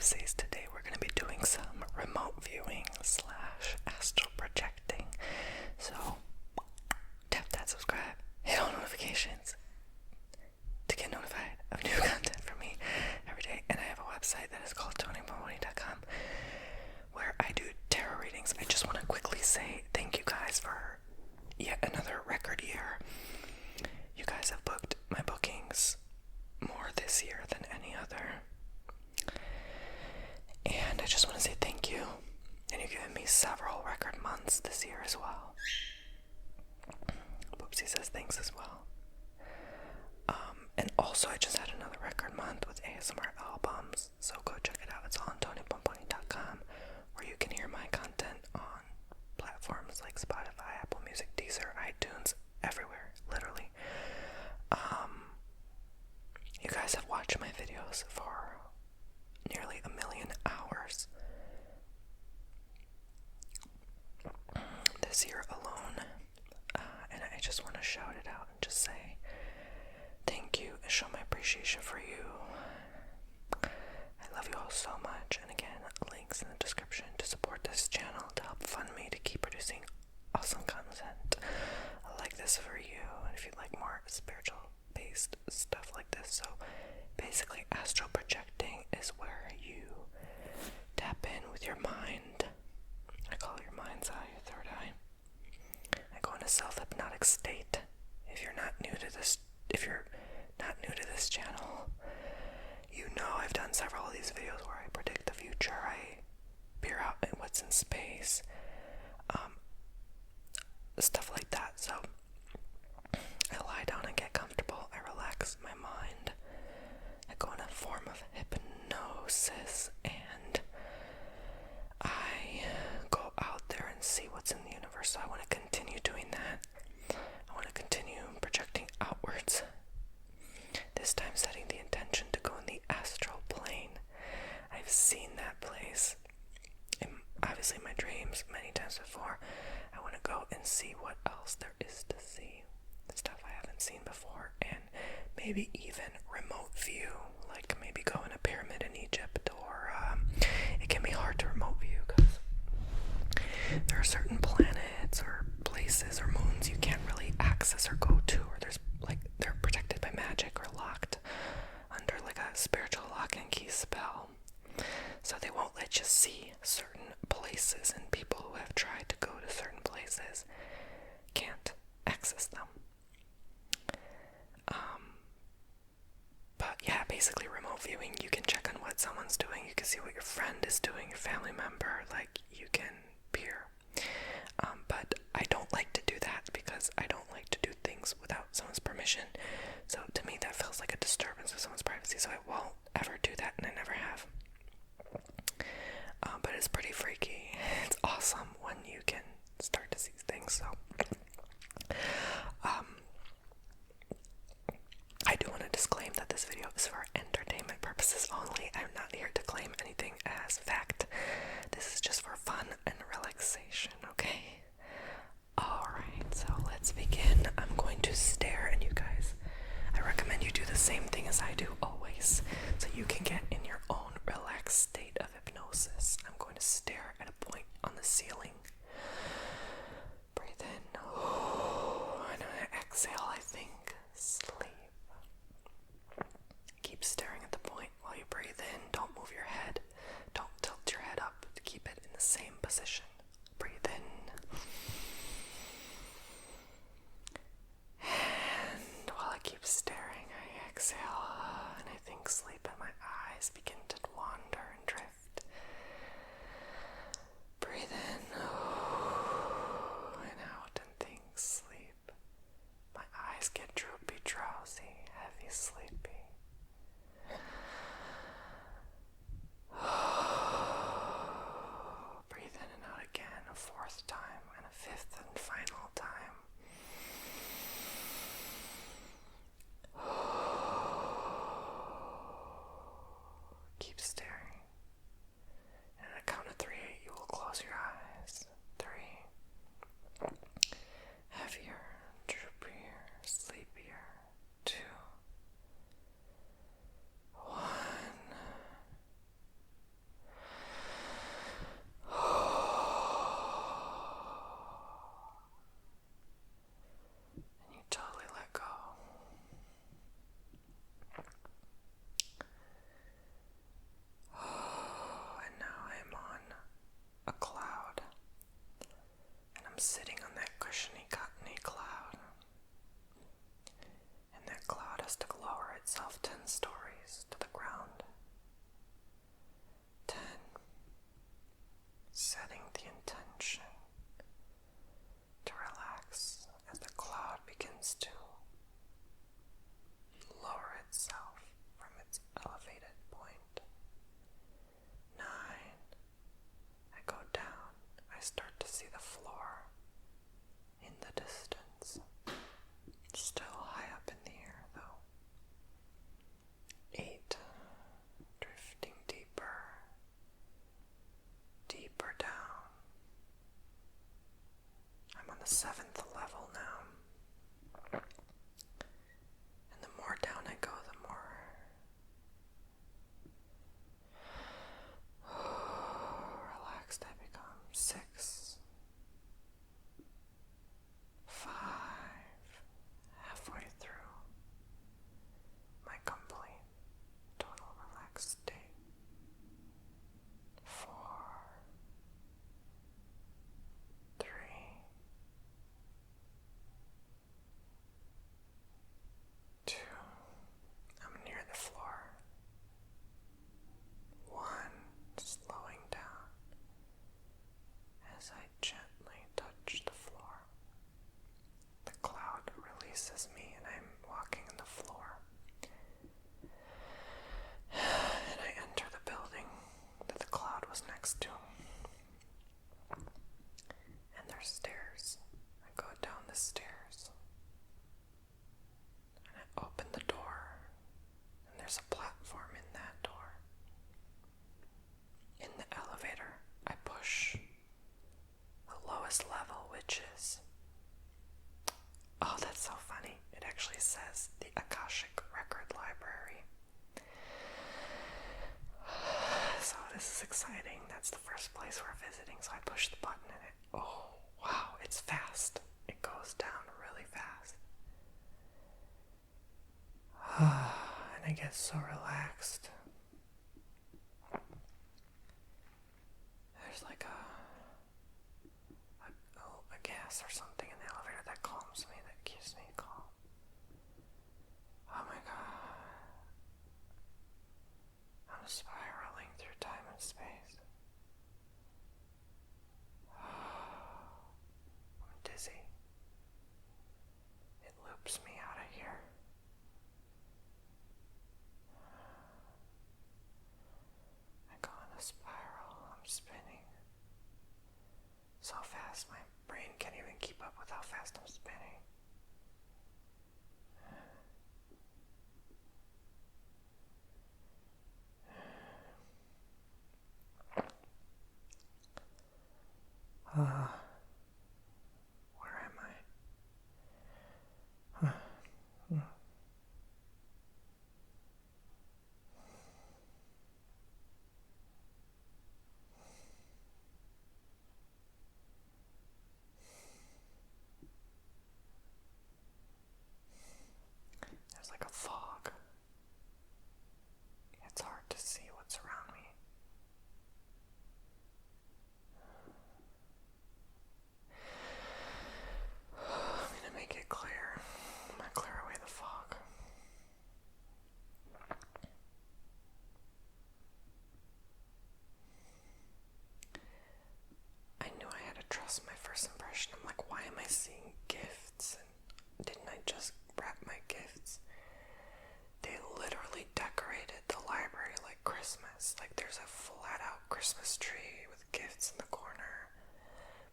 Oopsies, today we're going to be doing some remote viewing / astral projecting. So, tap that subscribe, hit all notifications to get notified of new content from me every day. And I have a website that is called Bomboni.com where I do tarot readings. I just want to quickly say thank you guys for yet another record year. You guys have booked my bookings more this year than any other. And I just want to say thank you. And you've given me several record months this year as well. Boopsie says thanks as well. And also I just had another record month with ASMR albums. So go check it out. It's on TonyBomboni.com where you can hear my content on platforms like Spotify, Apple Music, Deezer, iTunes, everywhere, literally. You guys have watched my videos for nearly 1 million hours this year alone, and I just want to shout it out and just say thank you and show my appreciation for you. I love you all so much, and again, links in the description to support this channel to help fund me to keep producing awesome content like this for you. And if you'd like more spiritual based stuff like this, so basically astral projecting is where you tap in with your mind. I call it your mind's eye, your third eye. I go into self-hypnotic state. If you're not new to this channel, you know I've done several of these videos where I predict the future. I peer out at what's in space, stuff like that. So I lie down and get comfortable. I relax my mind. I go in a form of hypnosis, and I go out there and see what's in the universe. So I want to continue doing that. I want to continue projecting outwards. This time setting the intention to go in the astral plane. I've seen that place, obviously in my dreams, many times before. I want to go and see what else there is to see. Stuff I haven't seen before, and maybe even remote view, like maybe go in a pyramid in Egypt, or it can be hard to remote view because there are certain planets or places or moons you can't really access or go to, or they're protected by magic or locked under like a spiritual lock and key spell, so they won't let you see certain places, and people who have tried to go to certain places can't access them. But yeah, basically remote viewing, you can check on what someone's doing, you can see what your friend is doing, your family member, like you can peer. But I don't like to do that because I don't like to do things without someone's permission. So to me that feels like a disturbance of someone's privacy, so I won't ever do that, and I never have. But it's pretty freaky. It's awesome when you can start to see things. So I do want to disclaim that this video is for entertainment purposes only. I'm not here to claim anything as fact. This is just for fun and relaxation, okay? Alright, so let's begin. I'm going to stare, and you guys, I recommend you do the same thing as I do always, so you can get in your own relaxed state of hypnosis. I'm going to stare at a point on the ceiling. Breathe in. Oh, and I exhale, I think. Sleep. Keep staring at the point while you breathe in. Don't move your head. Don't tilt your head up. Keep it in the same position. Breathe in. And while I keep staring, I exhale, and I think sleep, and my eyes begin to wander and drift. Breathe in, and out, and think sleep. My eyes get droopy, drowsy, heavy, sleepy. Breathe in and out again, a fourth time, and a fifth and final time. Keep staring. And at a count of 3, you will close your eyes. 3. Heavier, droopier, sleepier. 2. 1. sitting on that cushiony, cottony cloud. And that cloud has to lower itself 10 stories to the ground. 10. Setting the intention to relax as the cloud begins to lower itself from its elevated point. 9. I go down. I start to see the floor in the distance. Still high up in the air, though. 8. Drifting deeper. Deeper down. I'm on the 7th level now. And the more down I go, the more relaxed I become. 6. 5. Halfway through my complete total relaxed state. 4. 3. 2. I'm near the floor. 1. Slowing down as I gently touch the floor. The cloud releases me and I'm walking on the floor. And I enter the building that the cloud was next to. And there's stairs. I go down the stairs. And I open the door. And there's a platform in that door. In the elevator, I push the lowest level, which is... Oh, that's so funny. It actually says the Akashic record library. So this is exciting. That's the first place we're visiting. So I push the button and it... Oh, wow, it's fast. It goes down really fast. And I get so relaxed. There's like a gas or something in the elevator that calms me, that keeps me calm. Oh my god. I'm spiraling through time and space. I'm dizzy. It loops me out of here. I go in a spiral. I'm spinning so fast my brain can't even keep up with how fast I'm spinning. Where am I? There's like a fog. It's hard to see what's around me. I'm gonna make it clear. I'm gonna clear away the fog. I knew I had to trust my first impression. I'm like, why am I seeing gifts? And didn't I just wrap my gifts? They literally decorated the library like Christmas. Like there's a flat out Christmas tree with gifts in the corner.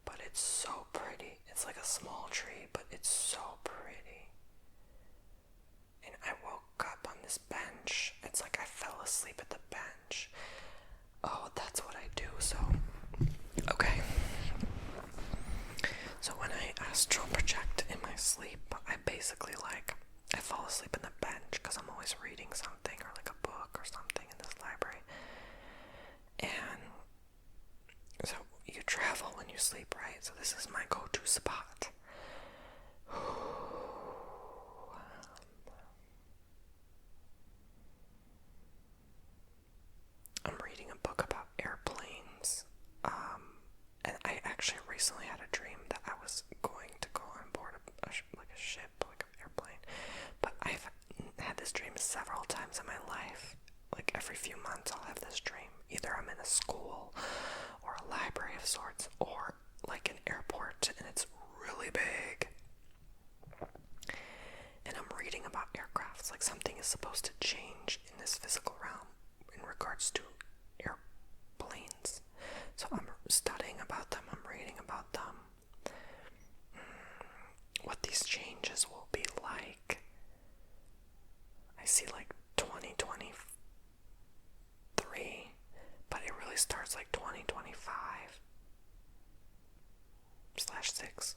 But it's so pretty. It's like a small tree, but it's so pretty. And I woke up on this bench. It's like I fell asleep at the bench. Oh, that's what I do. So, okay. So when I astral project in my sleep, I basically I fall asleep in the bench because I'm always reading something or like a book or something in this library. And so you travel when you sleep, right? So this is my go-to spot. I'm reading a book about airplanes. And I actually recently had a dream that I was dream several times in my life. Like every few months I'll have this dream. Either I'm in a school or a library of sorts, or like an airport, and it's really big. And I'm reading about aircrafts, like something is supposed to change in this physical realm in regards to airplanes. So I'm studying about them, I'm reading about them, what these changes will be like. I see like 2023, but it really starts like 2025/6.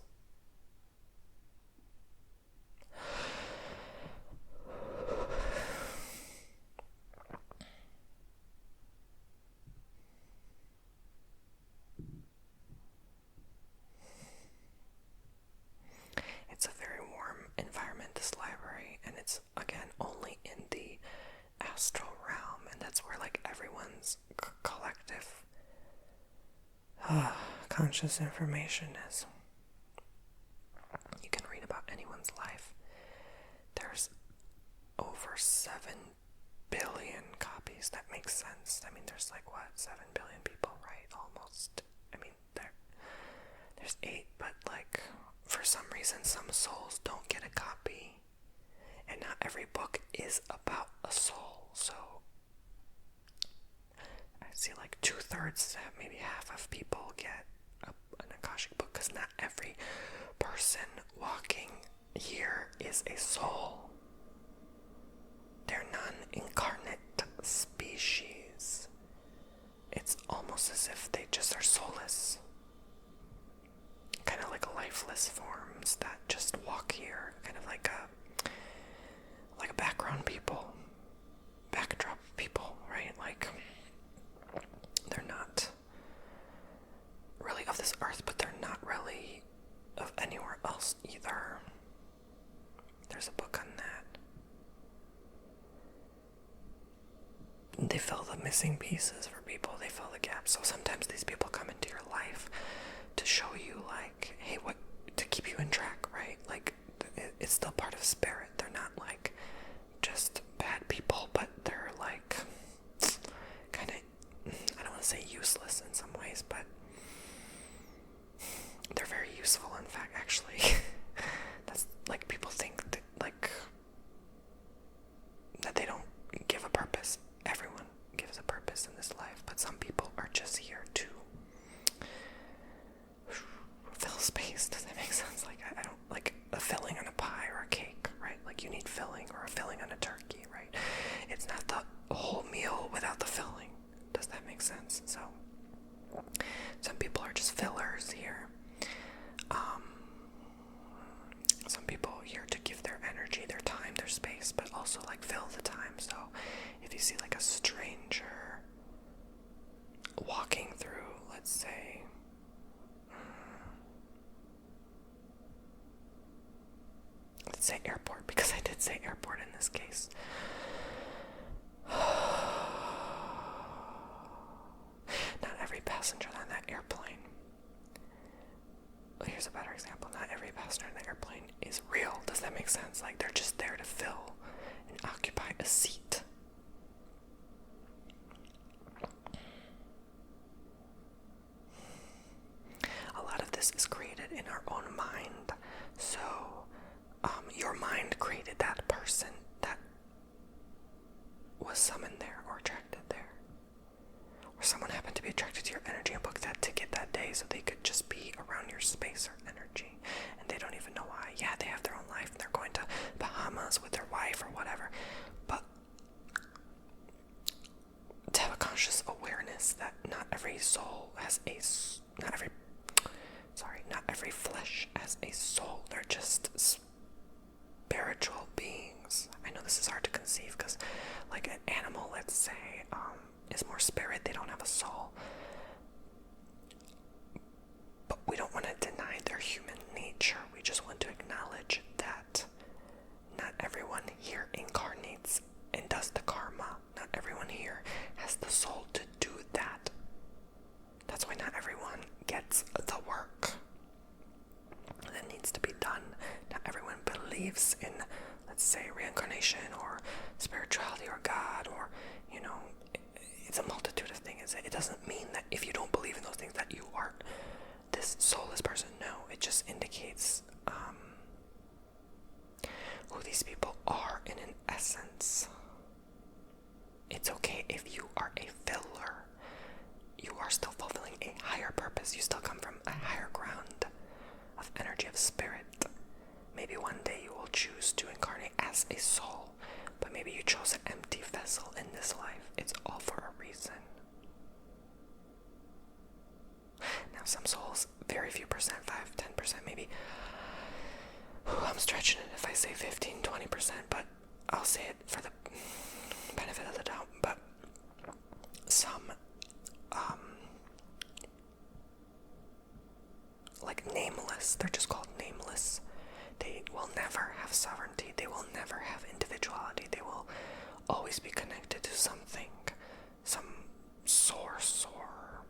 It's a very warm environment, this library, and it's, again, only in the astral realm, and that's where, like, everyone's collective conscious information is. You can read about anyone's life. There's over 7 billion copies. That makes sense. I mean, there's like, what, 7 billion people, right? Almost. I mean, there's 8, but like, for some reason, some souls don't get a copy. And not every book is about a soul. So I see like 2/3, maybe half of people get an Akashic book, because not every person walking here is a soul. They're non-incarnate species. It's almost as if they just are soulless. Kind of like lifeless forms that just walk here, kind of like a background people, backdrop people, right? Like, they're not really of this earth, but they're not really of anywhere else either. There's a book on that. They fill the missing pieces for people, they fill the gaps. So sometimes these people come into your life to show you, like, hey, what, to keep you in track, right? Like, it's still part of spirit. They're not like just bad people, but they're like kind of, I don't want to say useless in some ways, but they're very useful, in fact, actually. That's like, people think that, like, that they don't give a purpose. Everyone gives a purpose in this life, but some people are just here to fill space. Does that make sense? Like, I don't, like a filling on a pie or a cake, right? Like, you need filling, or a filling on a turkey, right? It's not the whole meal without the filling. Does that make sense? So some people are just fillers here. Some people are here to give their energy, their time, their space, but also like fill the time. So if you see like a stranger walking through, let's say, airport, because I did say airport in this case. Not every passenger on that airplane. Here's a better example. Not every passenger in the airplane is real. Does that make sense? Like, they're just there to fill and occupy a seat. A lot of this is created in our own mind. So, your mind created that person that was summoned there or attracted there. Or someone happened to be attracted to your energy and booked that ticket that day so they could just be around your space or energy. And they don't even know why. Yeah, they have their own life and they're going to Bahamas with their wife or whatever. But to have a conscious awareness that not every soul has not every flesh has a soul. They're just spiritual beings. I know this is hard to conceive because, like, an animal, let's say, is more spirit. They don't have a soul. But we don't want to deny their human nature. We just want to acknowledge that not everyone here incarnates and does the karma. Not everyone here has the soul to do that. That's why not everyone gets the work that needs to be done. Not everyone believes in, let's say, reincarnation or it's a multitude of things. It doesn't mean that if you don't believe in those things that you are this soulless person. No, it just indicates who these people are in an essence. It's okay if you are a filler. You are still fulfilling a higher purpose. You still come from a higher ground of energy, of spirit. Maybe one day you will choose to incarnate as a soul, but maybe you chose an empty vessel in this life. It's all for a reason. Now some souls, very few percent, 5-10% maybe. I'm stretching it if I say 15-20%, but I'll say it for the benefit of the doubt. But some like nameless, they're just called nameless. They will never have sovereignty. They will never have individuality. They will always be connected to something, some source or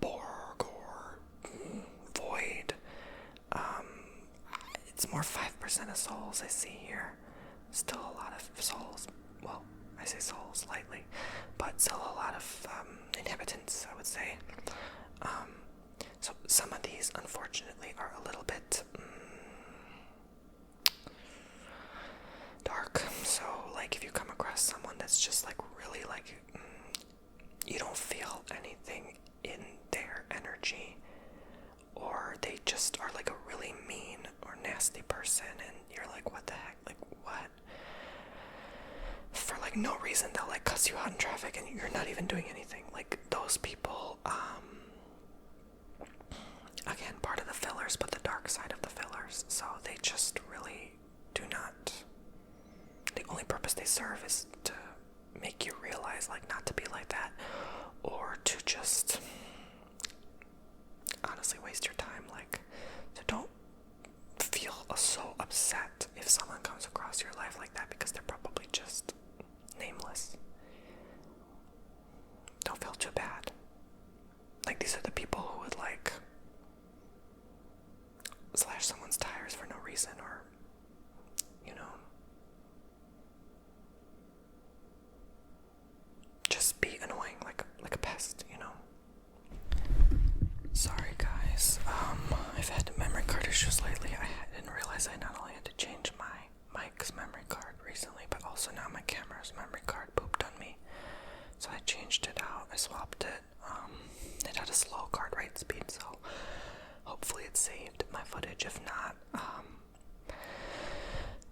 Borg or void. It's more 5% of souls I see here. Still a lot of souls. Well, I say souls lightly, but still a lot of inhabitants, I would say. So some of these, unfortunately, are a little bit dark. So, like, if you come across someone that's just, like, really, like, you don't feel anything in their energy, or they just are, like, a really mean or nasty person, and you're like, what the heck? Like, what? For, like, no reason, they'll, like, cuss you out in traffic, and you're not even doing anything. Like, those people, again, part of the fillers, but the dark side of the fillers. So they just really do not. The only purpose they serve is to make you realize, like, not to be like that, or to just honestly waste your time. Like, so don't feel so upset if someone comes across your life like that, because they're probably just nameless. Don't feel too bad. Like, these are the people who would, like, slash someone's tires for no reason, or, you know, just be annoying like a pest, you know. Sorry guys, I've had memory card issues lately. I didn't realize I not only had to change my mic's memory card recently, but also now my camera's memory card pooped on me. So I changed it out, I swapped it. It had a slow card write speed, so hopefully it saved my footage. If not,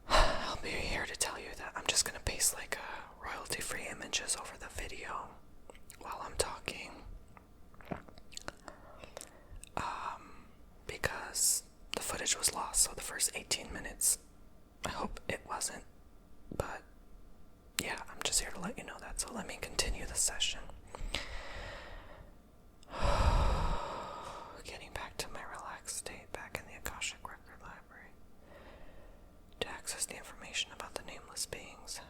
I'll be here to tell you that I'm just gonna paste like royalty-free images over the video while I'm talking, because the footage was lost. So the first 18 minutes, I hope it wasn't, but yeah, I'm just here to let you know that. So let me continue the session. Getting back to my relaxed state, back in the Akashic record library, to access the information about the nameless beings.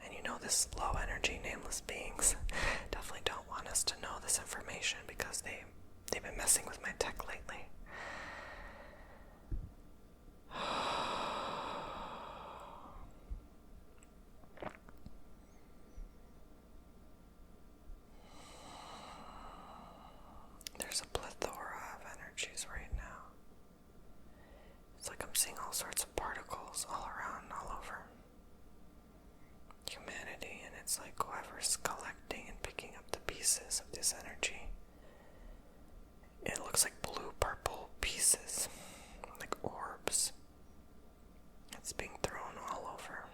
And you know, this low energy nameless beings definitely don't want us to know this information, because they've been messing with my tech lately. There's a plethora of energies right now. It's like I'm seeing all sorts of particles all around, all over humanity, and it's like whoever's collecting and picking up the pieces of this energy, it looks like blue-purple pieces, like orbs. It's being thrown all over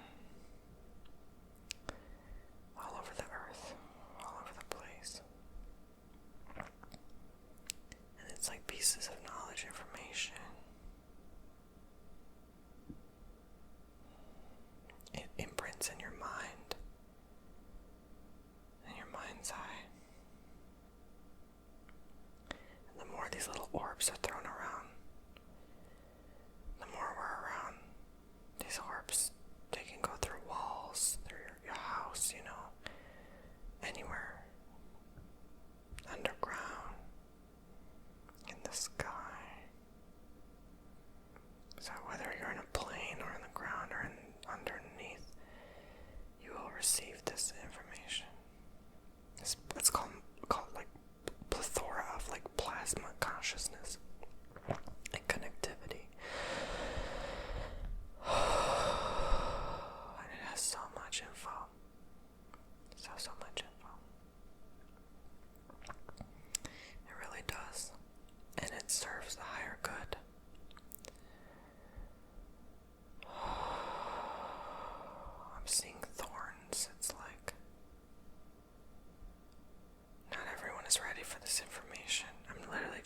the earth, all over the place. And it's like pieces of knowledge, information. It imprints in your mind, in your mind's eye. And the more these little orbs are thrown around, the more we're around these orbs. They can go through walls, through your house, you know, anywhere, underground, in the sky. So whether you're in a plane or on the ground or underneath, you will receive this information, this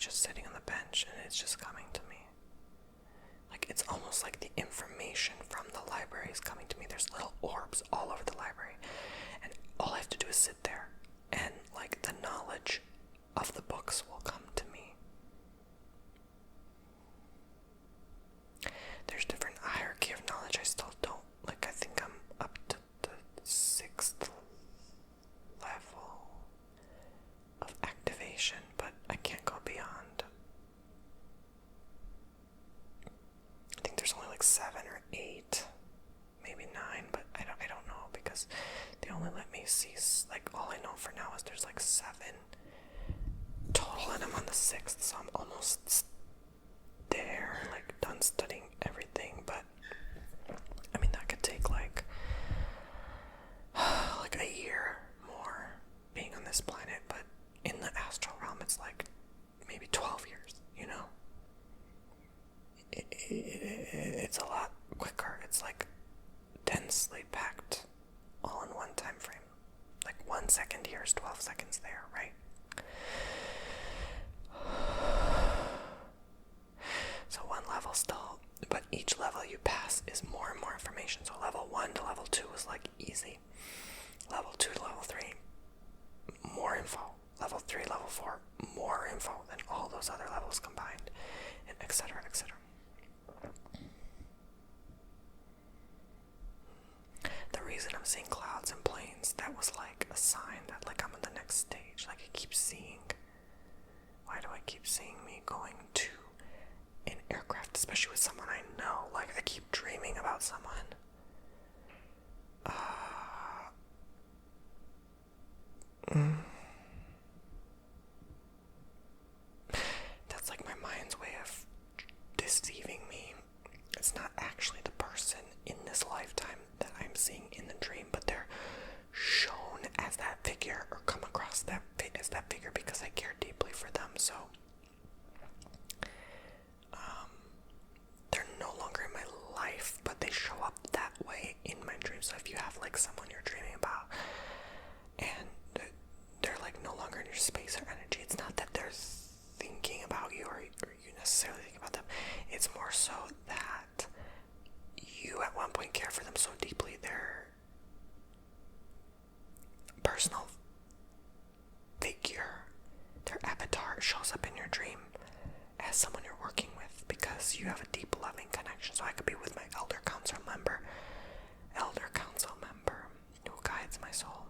just sitting on the bench and it's just coming to me. Like, it's almost like the information from the library is coming to me. There's little orbs all over the library, and all I have to do is sit there, and like the knowledge of the books will come to me. There's different hierarchy of knowledge. I still don't, like, I think I'm up to the 6th level of activation, but I can't go beyond. I think there's only like 7 or 8, maybe 9, but I don't know, because they only let me see, like, all I know for now is there's like 7 total, and I'm on the 6th, so I'm almost there, like, done studying everything. But I mean, that could take like a year more being on this planet, but in the astral realm it's like maybe 12 years, you know? It's a lot quicker. It's like densely packed all in one time frame. Like 1 second here is 12 seconds there, right? So one level still, but each level you pass is more and more information. So level 1 to level 2 is like easy. Level 2 to level 3, more info. Level 3, level 4, more info than all those other levels combined, and etc., etc. The reason I'm seeing clouds and planes, that was like a sign that like I'm in the next stage. Like, I keep seeing, why do I keep seeing me going to an aircraft, especially with someone I know? Like, I keep dreaming about someone. That's like my mind's way of deceiving me. It's not actually the person in this lifetime that I'm seeing in the dream, but they're shown as that figure, or come across that as that figure because I care deeply for them. So they're no longer in my life, but they show up that way in my dreams. So if you have like someone you're dreaming about and they're like no longer in your space or energy, it's not that they're thinking about you or you necessarily think about them. It's more so that you at one point care for them so deeply, their personal figure, their avatar shows up in your dream as someone you're working with because you have a deep loving connection. So I could be with my elder council member who guides my soul,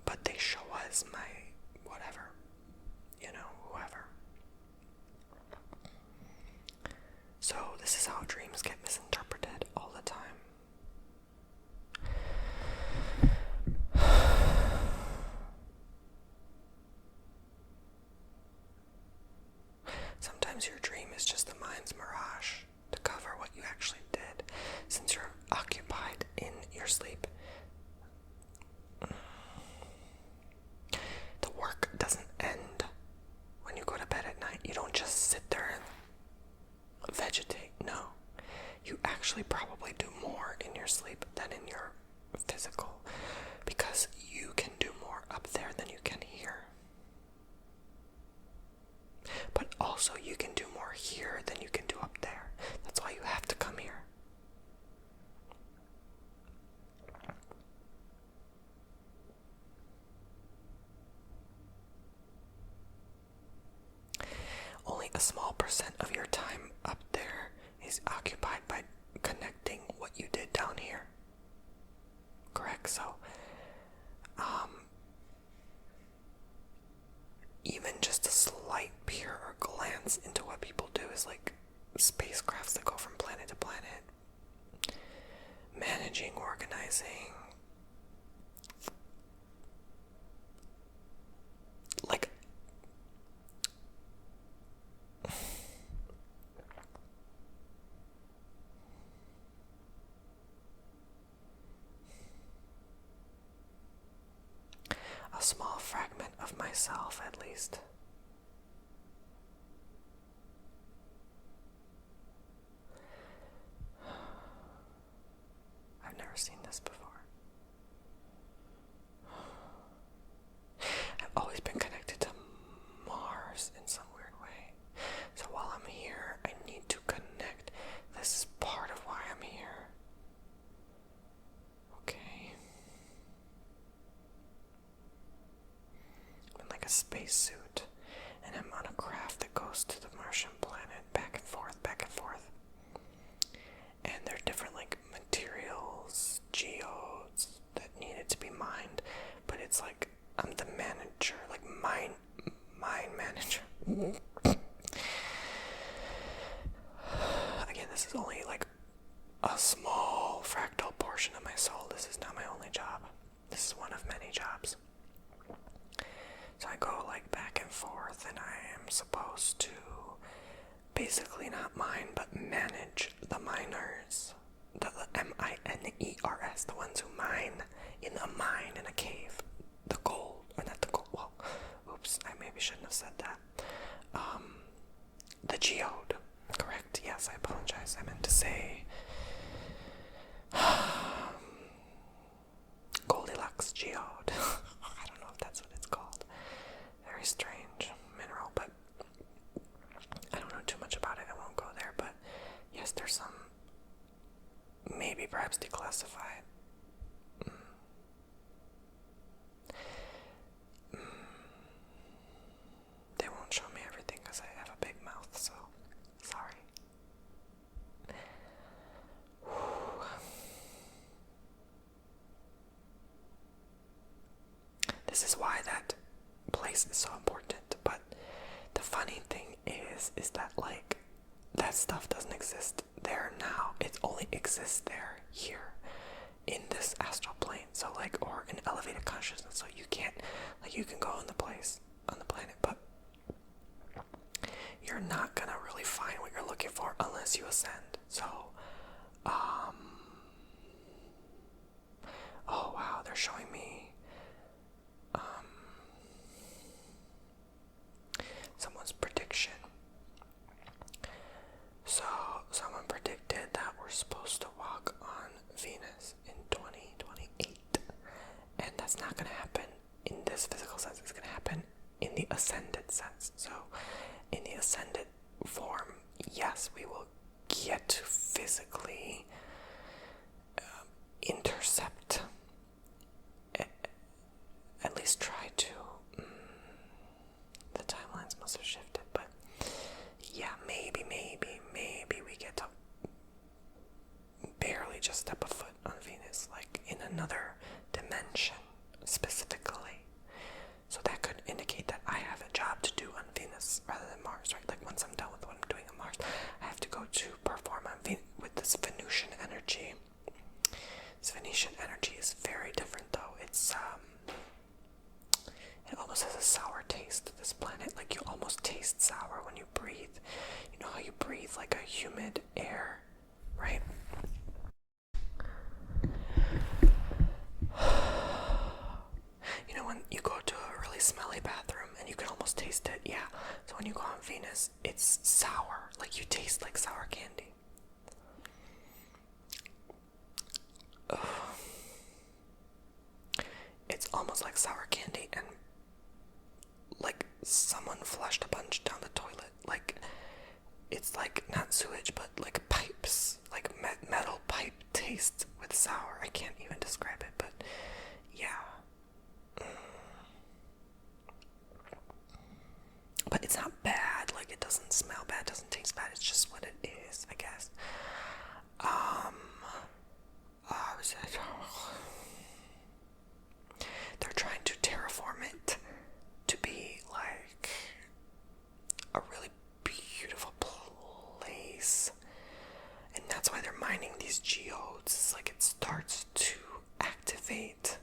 but they show us my whatever, whoever. So this is how dreams get misinterpreted all the time. Sometimes your dream is just the mind's mirage to cover what you actually did, since you're occupied in your sleep. The work doesn't end when you go to bed at night. You don't just sit there and vegetate. No. You actually probably do more in your sleep than in your physical, because you can do more up there than you can here. But also you can do more here than you can do up there. That's why you have to come here. Only a small percent of your time up there is occupied by connecting what you did down here. Correct? So, even just a slight peer or glance into what people do is like spacecrafts that go from planet to planet, managing, organizing, like a small fragment of myself, at least. I've never seen this before. I've always been connected to Mars in some weird spacesuit, and I'm on a craft that goes to the Martian planet, back and forth. And there are different like materials, geodes that needed to be mined, but it's like I'm the manager, like mine manager. Again, this is only like a small fractal portion of my soul. This is not my only job. This is one of many jobs. So I go like back and forth, and I am supposed to basically not mine, but manage the miners. The miners, the ones who mine in a mine in a cave. The gold, or not the gold, well, oops, I maybe shouldn't have said that. The geode, correct, yes, I apologize. I meant to say Goldilocks geode. I don't know if that's what it's called. Very strange mineral, but I don't know too much about it. I won't go there, but yes, there's some, maybe perhaps declassified. They won't show me everything because I have a big mouth, so sorry. This is why that place is so important, but the funny thing is that like that stuff doesn't exist there now. It only exists there, here, in this astral plane. So like, or in elevated consciousness. So you can't, like, you can go on the place, on the planet, but you're not gonna really find what you're looking for unless you ascend. So, oh wow, they're showing me someone's prediction. So someone predicted that we're supposed to walk on Venus in 2028, and that's not going to happen in this physical sense. It's going to happen in the ascended sense. So in the ascended form, yes, we will get to physically intercept, at least try to. The timelines must have shifted, but yeah, maybe we get to barely just step a foot on Venus, like in another dimension specifically. So that could indicate that I have a job to do on Venus rather than Mars, right? Like once I'm done with what I'm doing on Mars, I have to go to perform on Venus with this Venusian energy. This Venetian energy is very different, though. It's it almost has a sour taste to this planet. Like you almost taste sour when you breathe. You know how you breathe like a humid air, right? You know when you go to a really smelly bathroom and you can almost taste it? Yeah. So when you go on Venus, it's sour. Like you taste like sour candy. Ugh. It's almost like sour candy, and like someone flushed a bunch down the toilet. Like it's like not sewage, but like pipes, like metal pipe taste with sour. I can't even describe it, but yeah. But it's not bad. Like it doesn't smell bad, doesn't taste bad. It's just what it is, I guess. They're trying to terraform it to be like a really beautiful place, and that's why they're mining these geodes. It's like it starts to activate.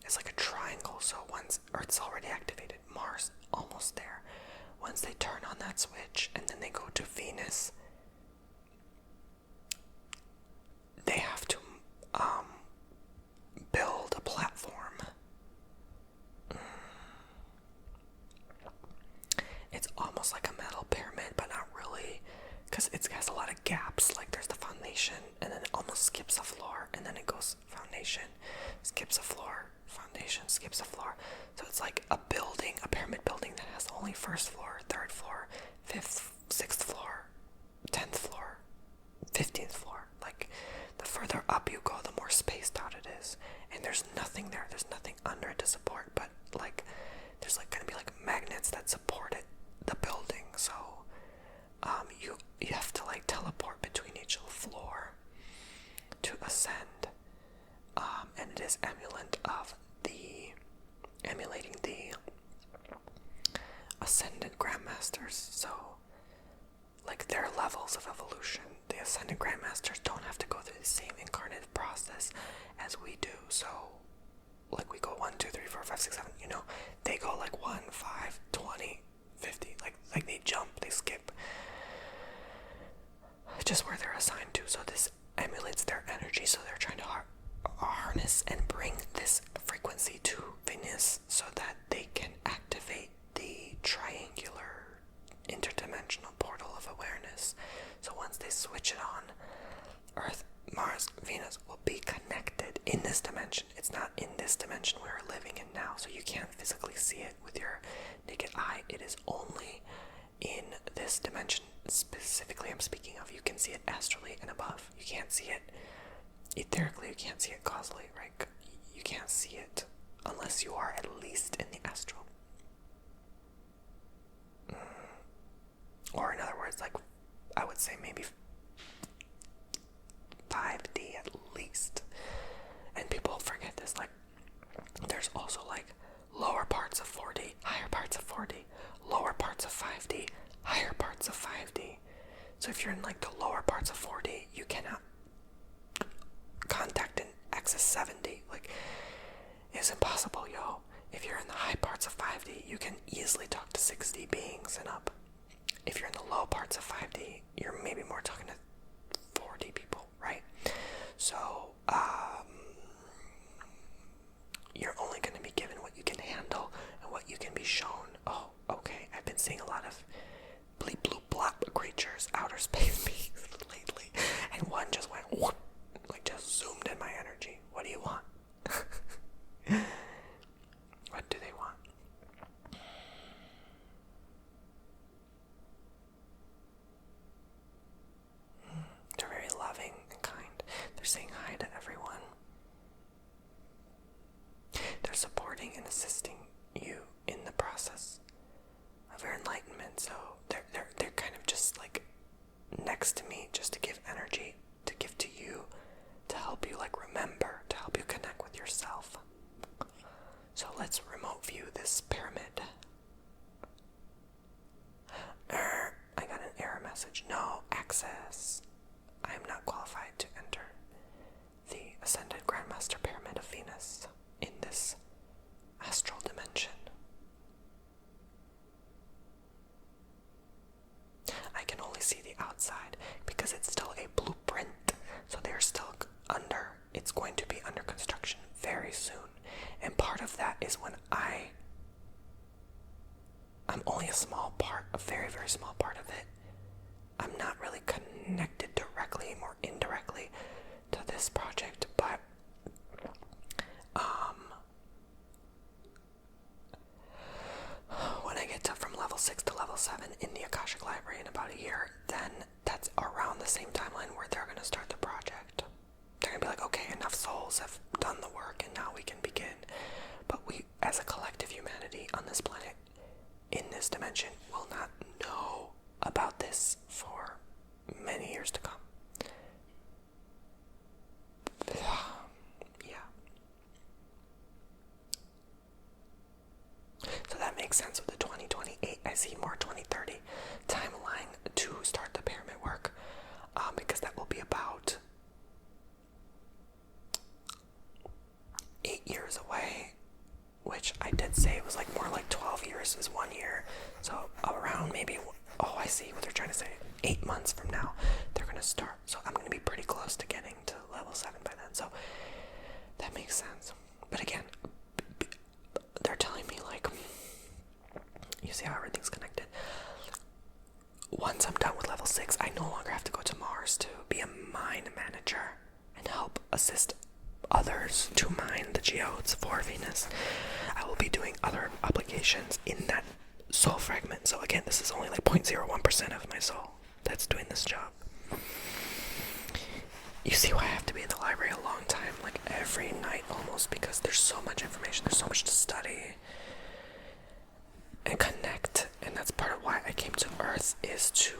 It's like a triangle. So once, or it's already activated. Mars almost there. Once they turn on that switch and then they go to Venus, they have to build a platform. It's almost like a metal pyramid, but not really, because it has a lot of gaps. Like there's the foundation, and then it almost skips a floor, and then it goes foundation, skips a floor, foundation, skips a floor. So it's like a building, a pyramid building that has only first floor, third floor, fifth, sixth floor, 10th floor, 15th floor. Like the further up you go, the more spaced out it is, and there's nothing there. There's nothing under it to support, but like there's there's like gonna be like magnets that support it, the building. So you have to like teleport between each floor to ascend, and it is emulating the ascended grandmasters. So like their levels of evolution, the ascended grandmasters don't have to go through the same incarnative process as we do. So like we go 1, 2, 3, 4, 5, 6, 7, you know, they go like 1, 5, 20, 50, like they jump, they skip, just where they're assigned to. So this emulates their energy, so they're trying to harness and bring this frequency to Venus so that they can activate the triangular interdimensional portal of awareness. So once they switch it on, Earth, Mars, Venus will be connected in this dimension. It's not in this dimension we're living in now, so you can't physically see it with your naked eye. It is only in this dimension specifically I'm speaking of. You can see it astrally and above. You can't see it etherically, you can't see it causally, right? You can't see it unless you are at least in the astral. Or in other words, like I would say maybe 5D at least. And people forget this, like there's also like lower parts of 4D, higher parts of 4D, lower parts of 5D, higher parts of 5D. So if you're in like the lower parts of 4D, you cannot contact and access 7D. Like it's impossible, yo. If you're in the high parts of 5D, you can easily talk to 6D beings and up. If you're in the low parts of 5D, you're maybe more talking to 4D people, right? So you're only going to be given what you can handle and what you can be shown. Oh, okay, I've been seeing a lot of bleep bloop blop creatures, outer space beings lately, and one just went whoop, like just zoomed in my energy. What do you want? What do they want? They're very loving and kind. They're saying hi to everyone. They're supporting and assisting you in the process of your enlightenment. So they're kind of just like next to me, just to give energy, to give to you, to help you like remember, to help you connect with yourself. So let's remote view this pyramid. I got an error message. No access. I am not qualified to enter the Ascended Grandmaster Pyramid of Venus in this astral dimension. I can only see the outside because it's still a blueprint. So they're still it's going to be under construction very soon. And part of that is when I'm only a small part, a very, very small part of it. I'm not really connected directly or indirectly to this project, but when I get from level 6 to level 7 in the Akashic Library in about a year, then that's around the same timeline where they're going to start the project. They're going to be like, okay, enough souls have done the work and now we can begin. But we, as a collective humanity on this planet, in this dimension, will not know about this for many years to come. Yeah. So that makes sense with the 2028. I see more 2030 timeline to start the pyramid work, because that will be about 8 years away, which I did say it was like more like 12 years is 1 year. So around maybe, I see what they're trying to say. 8 months from now, they're going to start. So I'm going to be pretty close to getting to level 7 by then. So that makes sense. But again, they're telling me like, you see how everything's connected. Once I'm done with level 6, I no longer have to go to Mars to be a mine manager and help assist others to mine the geodes for Venus. I will be doing other obligations in that soul fragment. So again, this is only like 0.01% of my soul that's doing this job. You see why I have to be in the library a long time, like every night almost, because there's so much information, there's so much to study. came to Earth is to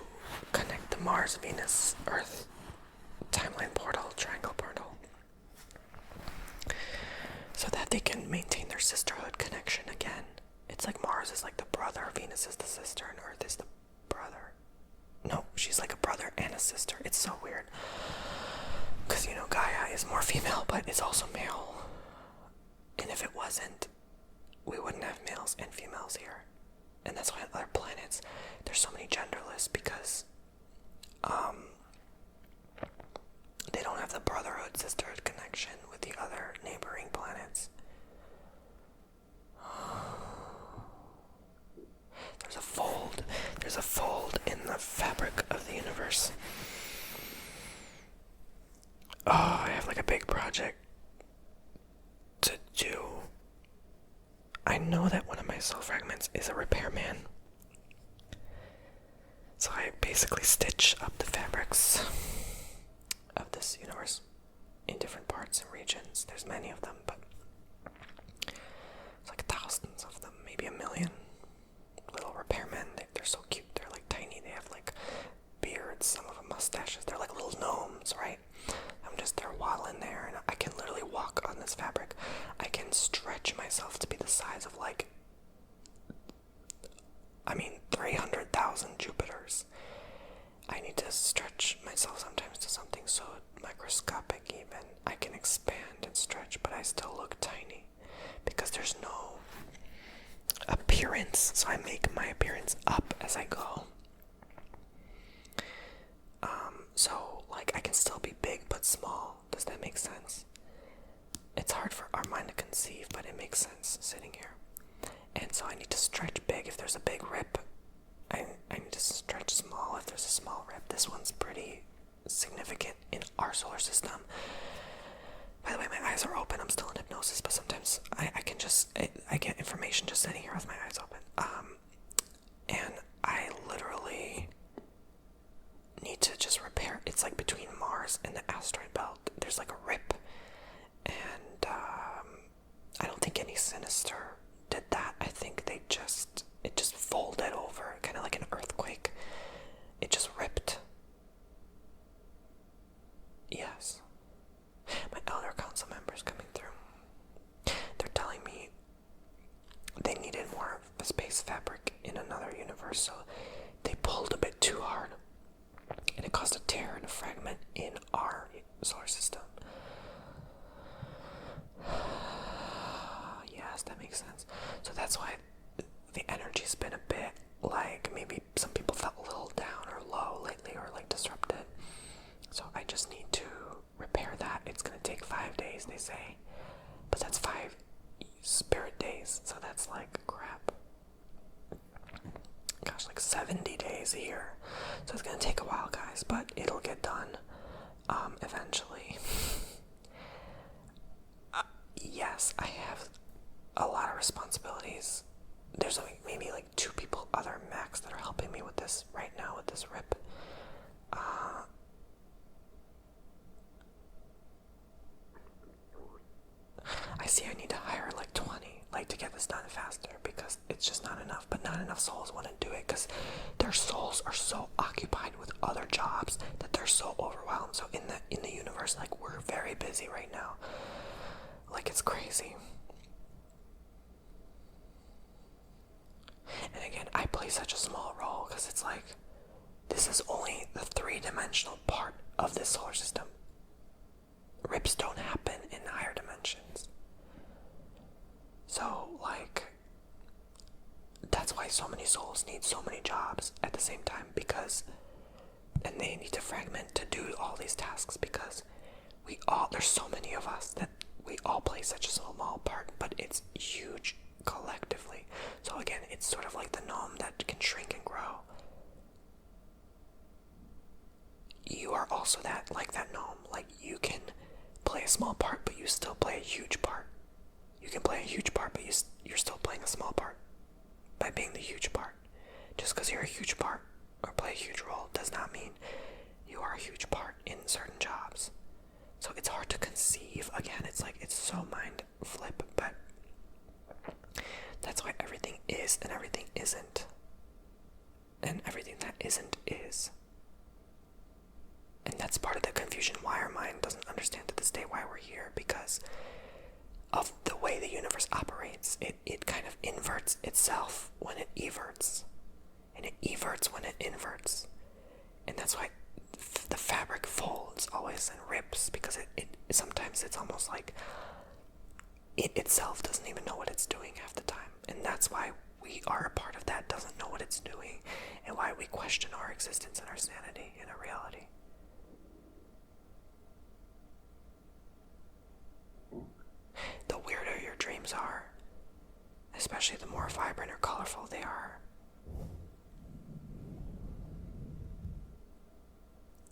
connect the Mars, Venus, Earth timeline portal, triangle portal, so that they can maintain their sisterhood connection again. It's like Mars is like the brother, Venus is the sister, and Earth is the brother. No, she's like a brother and a sister. It's so weird. Because, you know, Gaia is more female, but it's also male. And if it wasn't, we wouldn't have males and females here. And that's why on other planets, there's so many genderless, because they don't have the brotherhood, sisterhood connection with the other neighboring planets. There's a fold in the fabric of the universe. Oh, I have like a big project to do. I know that one of my soul fragments is a repairman. So I basically stitch up the fabrics of this universe in different parts and regions. There's many of them, but it's like thousands of them, maybe 1 million. Little repairmen, they're so cute. They're like tiny. They have like beards, some of them mustaches. They're like little gnomes, right? I'm just there waddling there, and I can literally walk on this fabric. I can stretch myself to be the size of 300,000 Jupiters. I need to stretch myself sometimes to something so microscopic even. I can expand and stretch, but I still look tiny because there's no appearance, so I make my appearance up as I go. So I can still be big but small. Does that make sense? It's hard for our mind to conceive, but it makes sense sitting here. And so I need to stretch big if there's a big rip. I need to stretch small if there's a small rip. This one's pretty significant in our solar system. By the way, my eyes are open. I'm still in hypnosis, but sometimes I get information just sitting here with my eyes open. And I literally need to just repair. It's like between Mars and the asteroid belt. There's like a rip. And I don't think any sinister did that. I think it just folded over, kind of like an earthquake. It just ripped. Yes. My elder council members coming through. They're telling me they needed more of a space fabric in another universe, so they pulled a bit too hard. And it caused a tear and a fragment in our solar system. Yes, that makes sense. So that's why the energy's been a bit maybe some people felt a little down or low lately, or disrupted. So I just need to repair that. It's gonna take 5 days, they say. But that's 5 spirit days, so that's crap. Gosh, 70 days a year. So it's gonna take a while, guys, but it'll get done eventually. Yes, I have a lot of responsibilities. There's maybe 2 people other max that are helping me with this right now, with this rip. I see I need to hire 20 to get this done faster, because it's just not enough. But not enough souls want to do it because their souls are so occupied with other jobs that they're so overwhelmed. So in the universe, we're very busy right now. It's crazy. And again, I play such a small role because it's this is only the 3-dimensional part of this solar system. Rips don't happen in higher dimensions. So, that's why so many souls need so many jobs at the same time, and they need to fragment to do all these tasks, because there's so many of us that we all play such a small part, but it's huge collectively. So again, it's sort of like the gnome that can shrink and grow. You are also that gnome. You can play a small part, but you still play a huge part. You can play a huge part, but you're still playing a small part by being the huge part. Just because you're a huge part or play a huge role does not mean you are a huge part in certain jobs. So it's hard to conceive. Again, it's so mind flip, but that's why everything is and everything isn't. and everything that isn't is. And that's part of the confusion why our mind doesn't understand to this day why we're here, because of the way the universe operates. It kind of inverts itself when it everts, and it everts when it inverts. And that's why the fabric folds always and rips, because it sometimes it's almost like it itself doesn't even know what it's doing half the time. And that's why we are a part of that doesn't know what it's doing, and why we question our existence and our sanity in a reality. The weirder your dreams are, especially the more vibrant or colorful they are,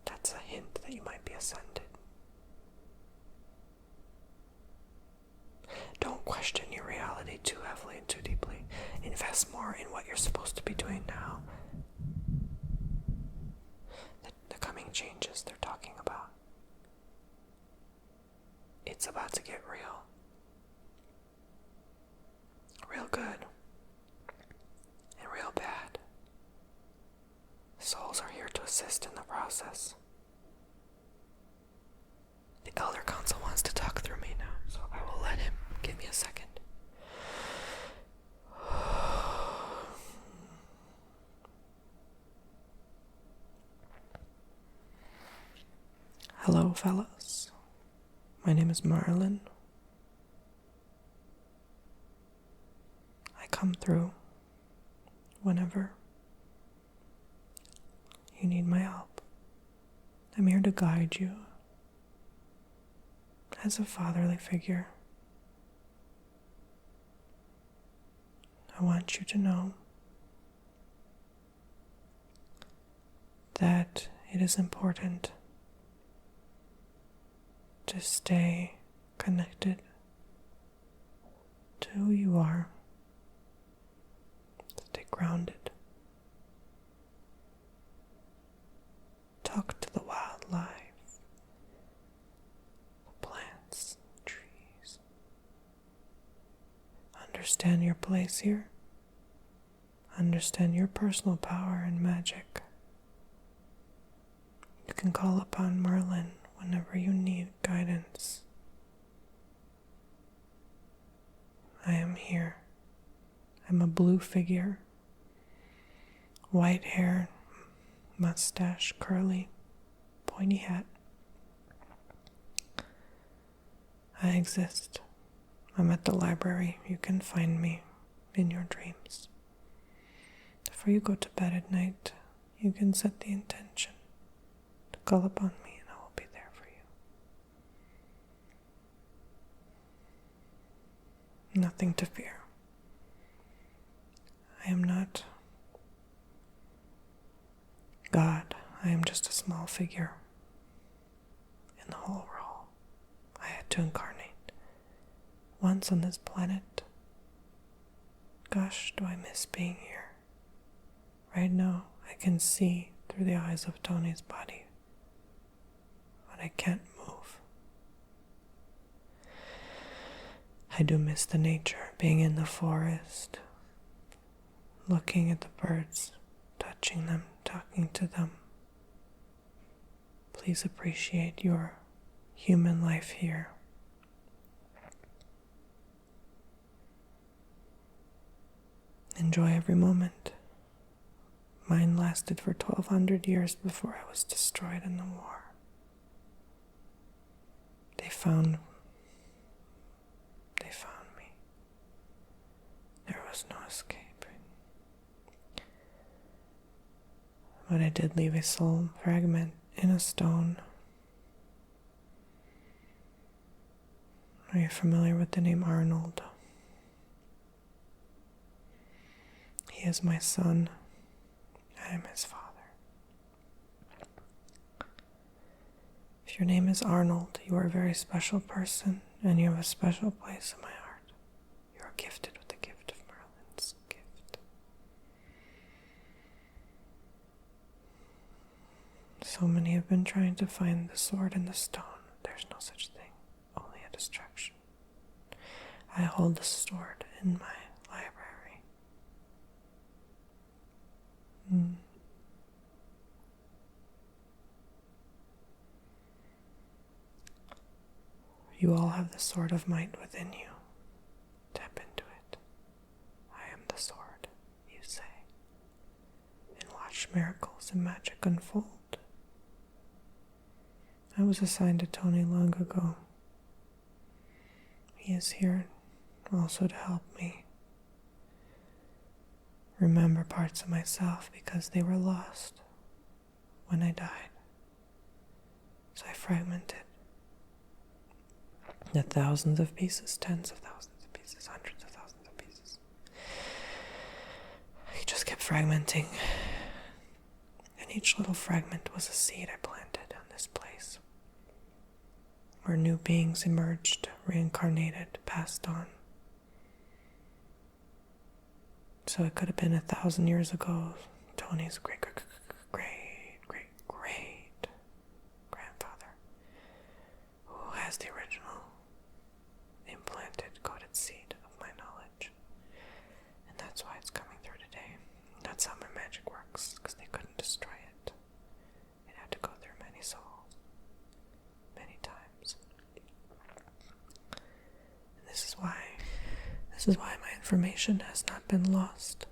that's a hint that you might be ascended. Don't question your reality too heavily and too deeply. Invest more in what you're supposed to be doing now. The coming changes they're talking about. It's about to get real. Real good. And real bad. Souls are here to assist in the process. The Elder Council wants to talk through me now, so I will let him. Give me a second. Hello, fellas. My name is Merlin. I come through whenever you need my help. I'm here to guide you as a fatherly figure. I want you to know that it is important to stay connected to who you are, stay grounded, talk to the wildlife, the plants, trees, understand your place here, understand your personal power and magic. You can call upon Merlin whenever you need guidance. I am here. I'm a blue figure. White hair, mustache, curly, pointy hat. I exist. I'm at the library. You can find me in your dreams. Before you go to bed at night, you can set the intention to call upon me, and I will be there for you. Nothing to fear. I am not God. I am just a small figure in the whole role. I had to incarnate once on this planet. Gosh, do I miss being here. Right now, I can see through the eyes of Tony's body, but I can't move. I do miss the nature, being in the forest, looking at the birds, touching them, talking to them. Please appreciate your human life here. Enjoy every moment. Mine lasted for 1,200 years before I was destroyed in the war. They found me. There was no escaping. But I did leave a soul fragment in a stone. Are you familiar with the name Arnold? He is my son. I am his father. If your name is Arnold, you are a very special person, and you have a special place in my heart. You are gifted with the gift of Merlin's gift. So many have been trying to find the sword in the stone. There's no such thing, only a distraction. I hold the sword in my library. You all have the sword of might within you. Tap into it. I am the sword, you say, and watch miracles and magic unfold. I was assigned to Tony long ago. He is here also to help me remember parts of myself because they were lost when I died. So I fragmented into thousands of pieces, tens of thousands of pieces, hundreds of thousands of pieces. I just kept fragmenting, and each little fragment was a seed I planted on this place, where new beings emerged, reincarnated, passed on. So it could have been 1,000 years ago, Tony's great grandfather, who has the original implanted coded seed of my knowledge. And that's why it's coming through today. That's how my magic works, because they couldn't destroy it. It had to go through many souls, many times. And this is why my information has not been lost.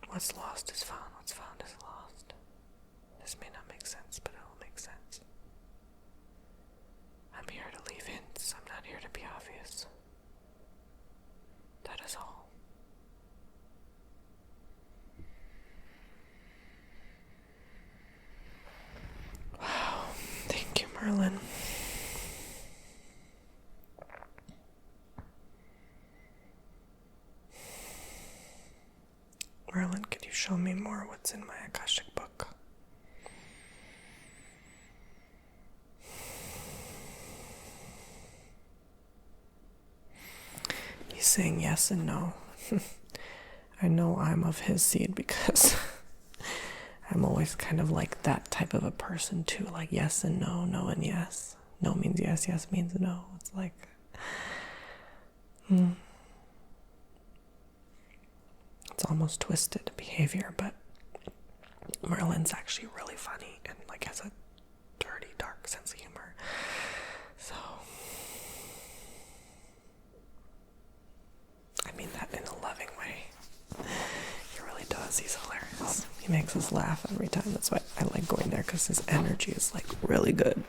What's lost is found. What's found is lost. This may not make sense, but it will make sense. I'm here to leave hints. I'm not here to be obvious. That is all. Wow. Thank you, Merlin. Merlin, could you show me more what's in my Akashic book? He's saying yes and no. I know I'm of his seed because I'm always kind of like that type of a person too, like yes and no, no and yes. No means yes, yes means no. It's like, it's almost twisted behavior, but Merlin's actually really funny and like has a dirty, dark sense of humor. So, I mean that in a loving way. He really does. He's hilarious. He makes us laugh every time. That's why I like going there, because his energy is like really good.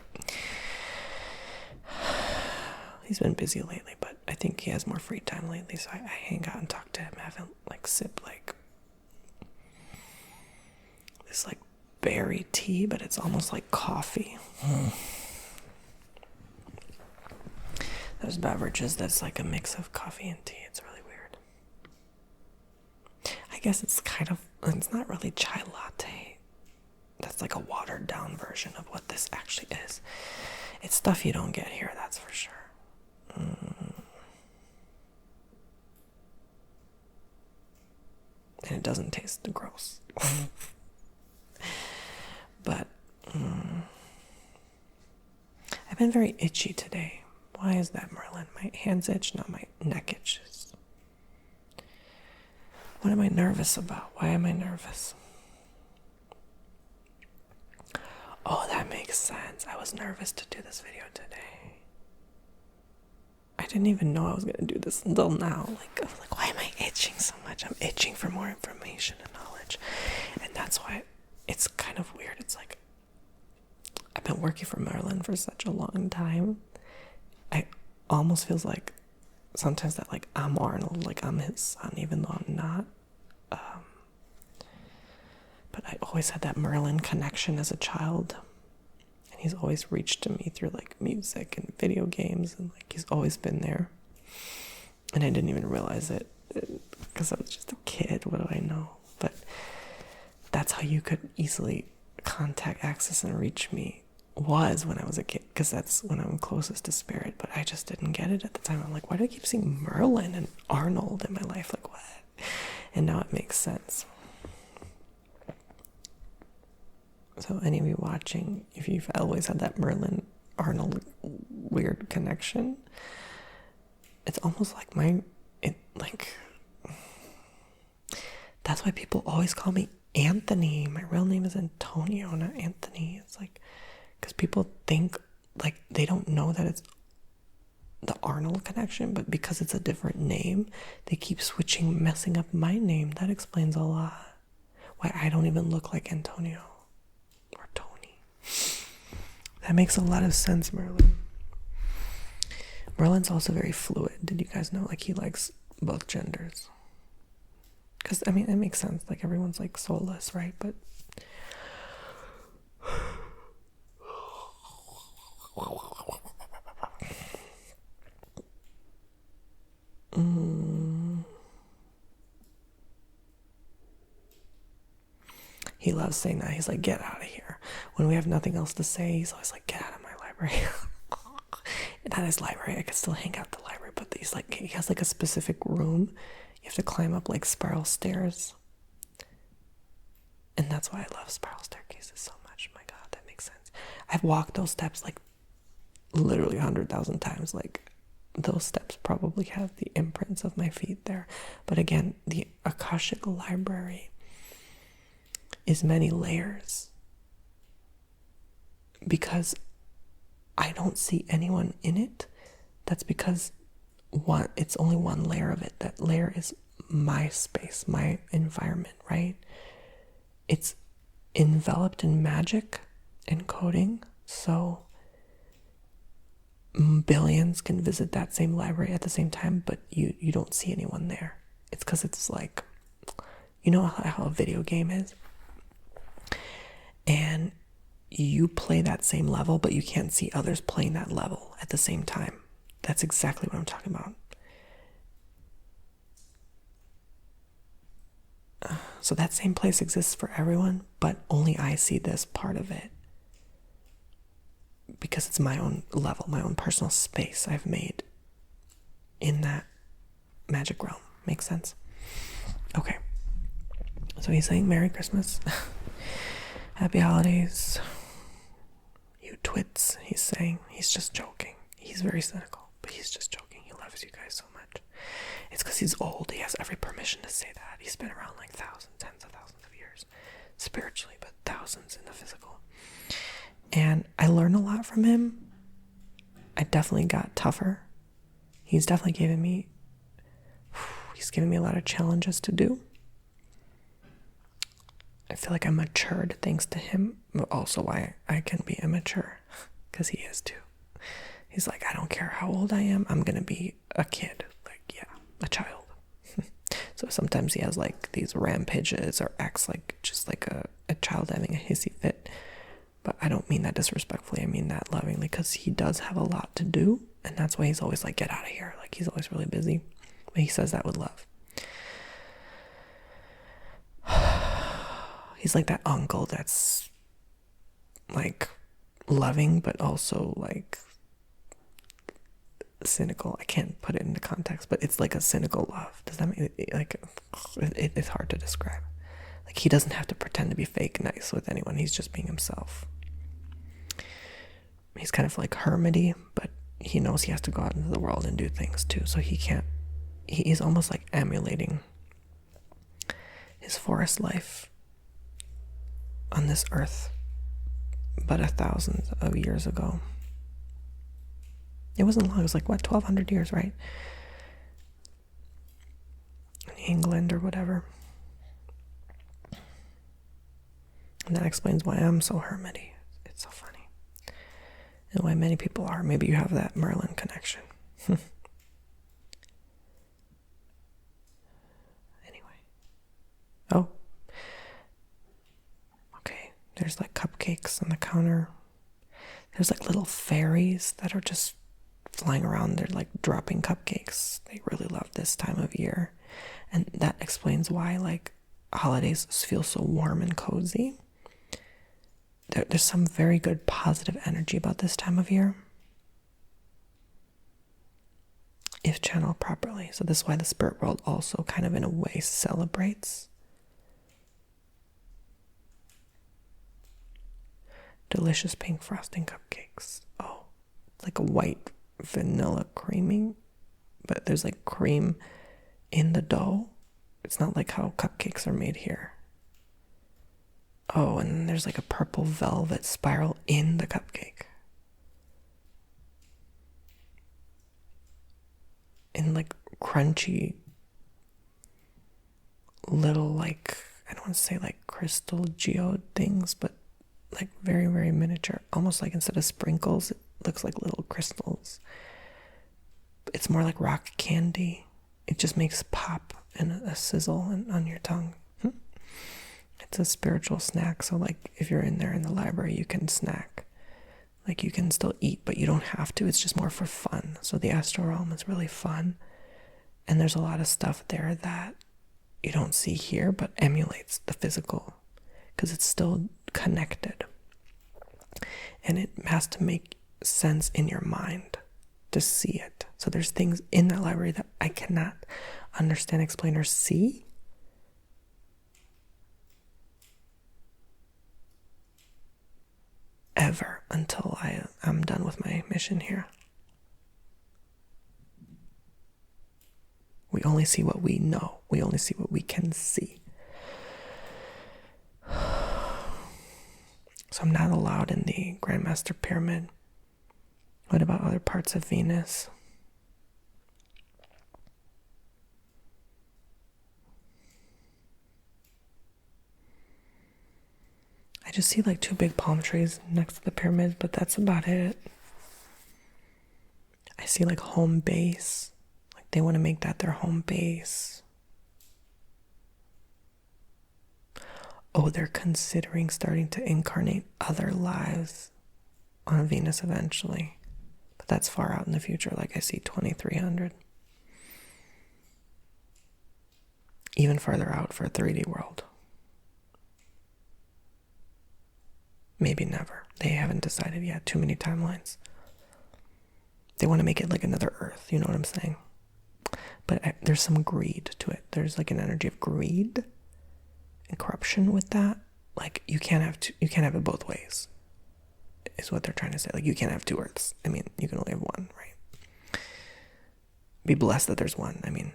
He's been busy lately, but I think he has more free time lately, so I hang out and talk to him, have him like sip like this like berry tea, but it's almost like coffee. Those beverages that's like a mix of coffee and tea. It's really weird. I guess it's not really chai latte. That's like a watered down version of what this actually is. It's stuff you don't get here, that's for sure. And it doesn't taste gross. But I've been very itchy today. Why is that, Merlin? My hands itch, not my neck itches. What am I nervous about? Why am I nervous? Oh, that makes sense. I was nervous to do this video today. I didn't even know I was going to do this until now. I was like, why am I itching so much? I'm itching for more information and knowledge. And that's why it's kind of weird. It's like, I've been working for Merlin for such a long time. I almost feels like sometimes that like I'm Arnold, like I'm his son, even though I'm not. But I always had that Merlin connection as a child. And he's always reached to me through like music and video games, and like he's always been there. And I didn't even realize it because I was just a kid. What do I know? But that's how you could easily contact, access, and reach me was when I was a kid, because that's when I'm closest to spirit. But I just didn't get it at the time. I'm like, why do I keep seeing Merlin and Arnold in my life? Like, what? And now it makes sense. So any of you watching, if you've always had that Merlin Arnold weird connection, it's almost like that's why people always call me Anthony. My real name is Antonio, not Anthony. It's like, because people think, like, they don't know that it's the Arnold connection, but because it's a different name, they keep switching, messing up my name. That explains a lot. Why I don't even look like Antonio or Tony. That makes a lot of sense, Merlin. Merlin's also very fluid. Did you guys know? Like, he likes both genders. Because, I mean, it makes sense. Like, everyone's, like, soulless, right? But he loves saying that. He's like, get out of here. When we have nothing else to say, he's always like, get out of my library. Not his library. I could still hang out at the library, but he's like, he has like a specific room. You have to climb up like spiral stairs. And that's why I love spiral staircases so much. My God, that makes sense. I've walked those steps like literally 100,000 times. Like, those steps probably have the imprints of my feet there. But again, the Akashic library is many layers, because I don't see anyone in it. That's because it's only one layer of it. That layer is my space, my environment, right? It's enveloped in magic and coding, so billions can visit that same library at the same time, but you don't see anyone there. It's because it's like, you know how a video game is? And you play that same level, but you can't see others playing that level at the same time. That's exactly what I'm talking about. So that same place exists for everyone, but only I see this part of it. Because it's my own level, my own personal space I've made in that magic realm. Makes sense? Okay. So he's saying Merry Christmas. Happy holidays. You twits, he's saying. He's just joking. He's very cynical, but he's just joking. He loves you guys so much. It's because he's old. He has every permission to say that. He's been around like thousands, tens of thousands of years. Spiritually, but thousands in the physical. And I learned a lot from him. I definitely got tougher. He's definitely given me a lot of challenges to do. I feel like I matured thanks to him, but also why I can be immature, because he is too. He's like, I don't care how old I am, I'm gonna be a kid. Like, yeah, a child. So sometimes he has like these rampages or acts like just like a child having a hissy fit. But I don't mean that disrespectfully, I mean that lovingly, because he does have a lot to do, and that's why he's always like, get out of here. Like, he's always really busy, but he says that with love. He's like that uncle that's like loving, but also like cynical. I can't put it into context, but it's like a cynical love. Does that mean it's hard to describe? Like, he doesn't have to pretend to be fake nice with anyone. He's just being himself. He's kind of like hermity, but he knows he has to go out into the world and do things too. So he's almost like emulating his forest life on this earth, but 1,000 of years ago. It wasn't long. It was like, what, 1,200 years, right? In England or whatever. And that explains why I'm so hermity. It's so funny. And why many people are. Maybe you have that Merlin connection. Anyway. Oh. Okay. There's like cupcakes on the counter. There's like little fairies that are just flying around. They're like dropping cupcakes. They really love this time of year. And that explains why like holidays feel so warm and cozy. There's some very good positive energy about this time of year, if channeled properly. So this is why the spirit world also kind of in a way celebrates. Delicious pink frosting cupcakes. Oh, it's like a white vanilla creaming, but there's like cream in the dough. It's not like how cupcakes are made here. Oh, and then there's like a purple velvet spiral in the cupcake. And like crunchy little, like, I don't want to say like crystal geode things, but like very, very miniature. Almost like instead of sprinkles, it looks like little crystals. It's more like rock candy. It just makes pop and a sizzle on your tongue. It's a spiritual snack. So like if you're in there in the library, you can snack. Like you can still eat, but you don't have to. It's just more for fun. So the astral realm is really fun. And there's a lot of stuff there that you don't see here, but emulates the physical because it's still connected. And it has to make sense in your mind to see it. So there's things in that library that I cannot understand, explain, or see. Ever until I'm done with my mission here. We only see what we know. We only see what we can see. So I'm not allowed in the Grandmaster Pyramid. What about other parts of Venus? I just see like 2 big palm trees next to the pyramids, but that's about it. I see like home base. Like they want to make that their home base. Oh, they're considering starting to incarnate other lives on Venus eventually. But that's far out in the future. Like I see 2300. Even farther out for a 3D world. Maybe never. They haven't decided yet. Too many timelines. They want to make it like another Earth. You know what I'm saying? But there's some greed to it. There's like an energy of greed and corruption with that. Like you can't have it both ways. Is what they're trying to say. Like you can't have 2 Earths. I mean, you can only have one, right? Be blessed that there's one. I mean,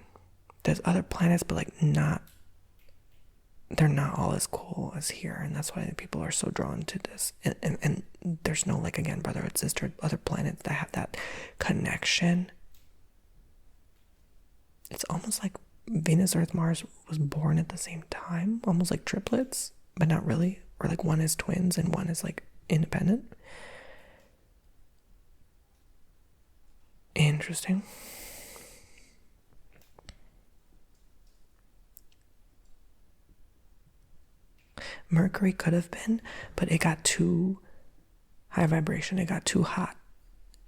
there's other planets, but like they're not all as cool as here, and that's why people are so drawn to this. And there's no, like, again, brotherhood, sisterhood, other planets that have that connection. It's almost like Venus, Earth, Mars was born at the same time, almost like triplets, but not really. Or like one is twins and one is like independent. Interesting. Mercury could have been, but it got too high vibration. It got too hot.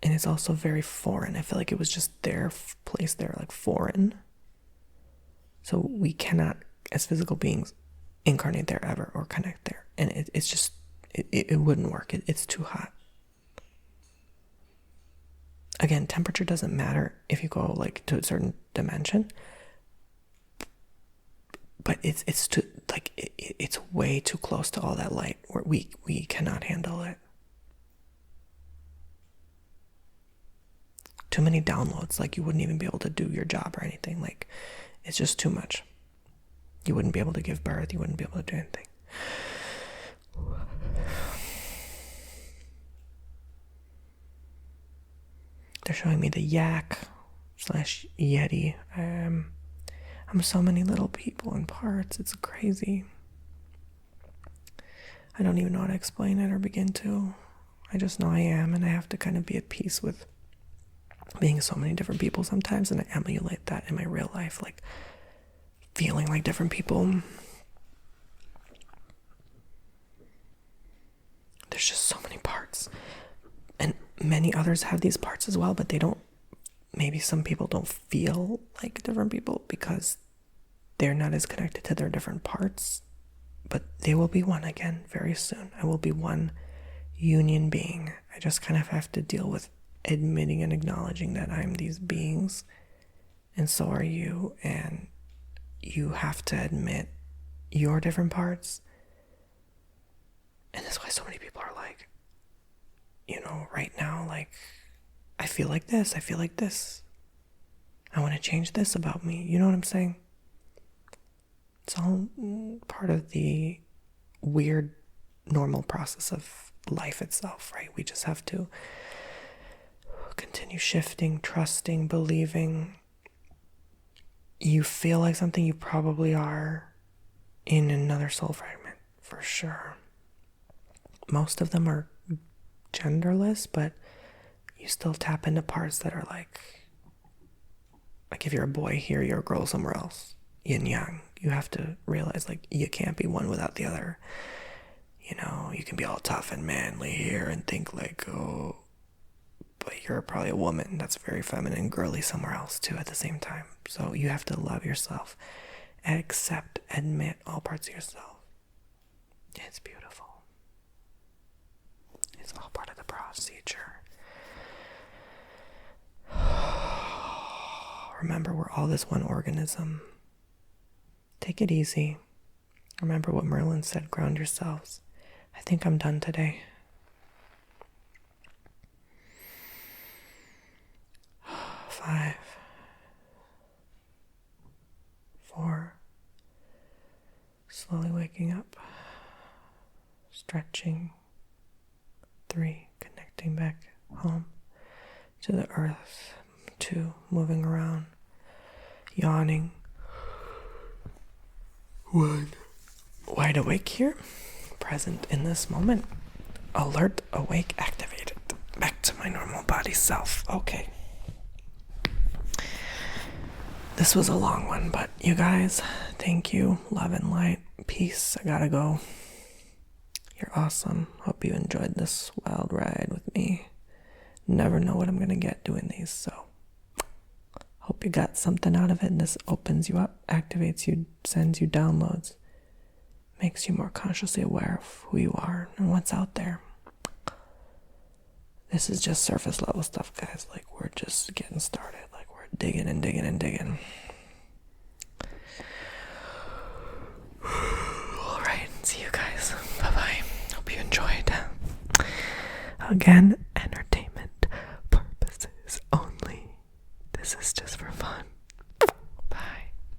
And it's also very foreign. I feel like it was just their place there, like foreign. So we cannot, as physical beings, incarnate there ever or connect there. And it's just, it wouldn't work. It's too hot. Again, temperature doesn't matter if you go like to a certain dimension. But it's too, like, it's way too close to all that light where we cannot handle it. Too many downloads, like you wouldn't even be able to do your job or anything. Like, it's just too much. You wouldn't be able to give birth. You wouldn't be able to do anything. They're showing me the yak / Yeti. I'm so many little people and parts. It's crazy. I don't even know how to explain it or begin to. I just know I am, and I have to kind of be at peace with being so many different people sometimes, and I emulate that in my real life, like feeling like different people. There's just so many parts. And many others have these parts as well, but they don't, maybe some people don't feel like different people because they're not as connected to their different parts. But they will be one again very soon. I will be one union being. I just kind of have to deal with admitting and acknowledging that I'm these beings, and so are you, and you have to admit your different parts. And that's why so many people are like, you know, right now, like, I feel like this, I feel like this. I want to change this about me. You know what I'm saying? It's all part of the weird, normal process of life itself, right? We just have to continue shifting, trusting, believing. You feel like something, you probably are in another soul fragment, for sure. Most of them are genderless, but you still tap into parts that are like if you're a boy here, you're a girl somewhere else. Yin yang. You have to realize, like, you can't be one without the other. You know, you can be all tough and manly here and think like, oh, but you're probably a woman that's very feminine, girly somewhere else too at the same time. So you have to love yourself, accept, admit all parts of yourself. It's beautiful. It's all part of the procedure. Remember, we're all this one organism. Take it easy. Remember what Merlin said, ground yourselves. I think I'm done today. 5, 4, slowly waking up, stretching. 3, connecting back home to the earth. 2, moving around, yawning. 1, wide awake here, present in this moment, alert, awake, activated, back to my normal body self. Okay. This was a long one, but you guys, thank you, love and light, peace. I gotta go. You're awesome. Hope you enjoyed this wild ride with me. Never know what I'm gonna get doing these, so hope you got something out of it. And this opens you up, activates you, sends you downloads, makes you more consciously aware of who you are and what's out there. This is just surface level stuff, guys. Like, we're just getting started. Like, we're digging and digging and digging. All right, see you guys. Bye-bye. Hope you enjoyed. Again,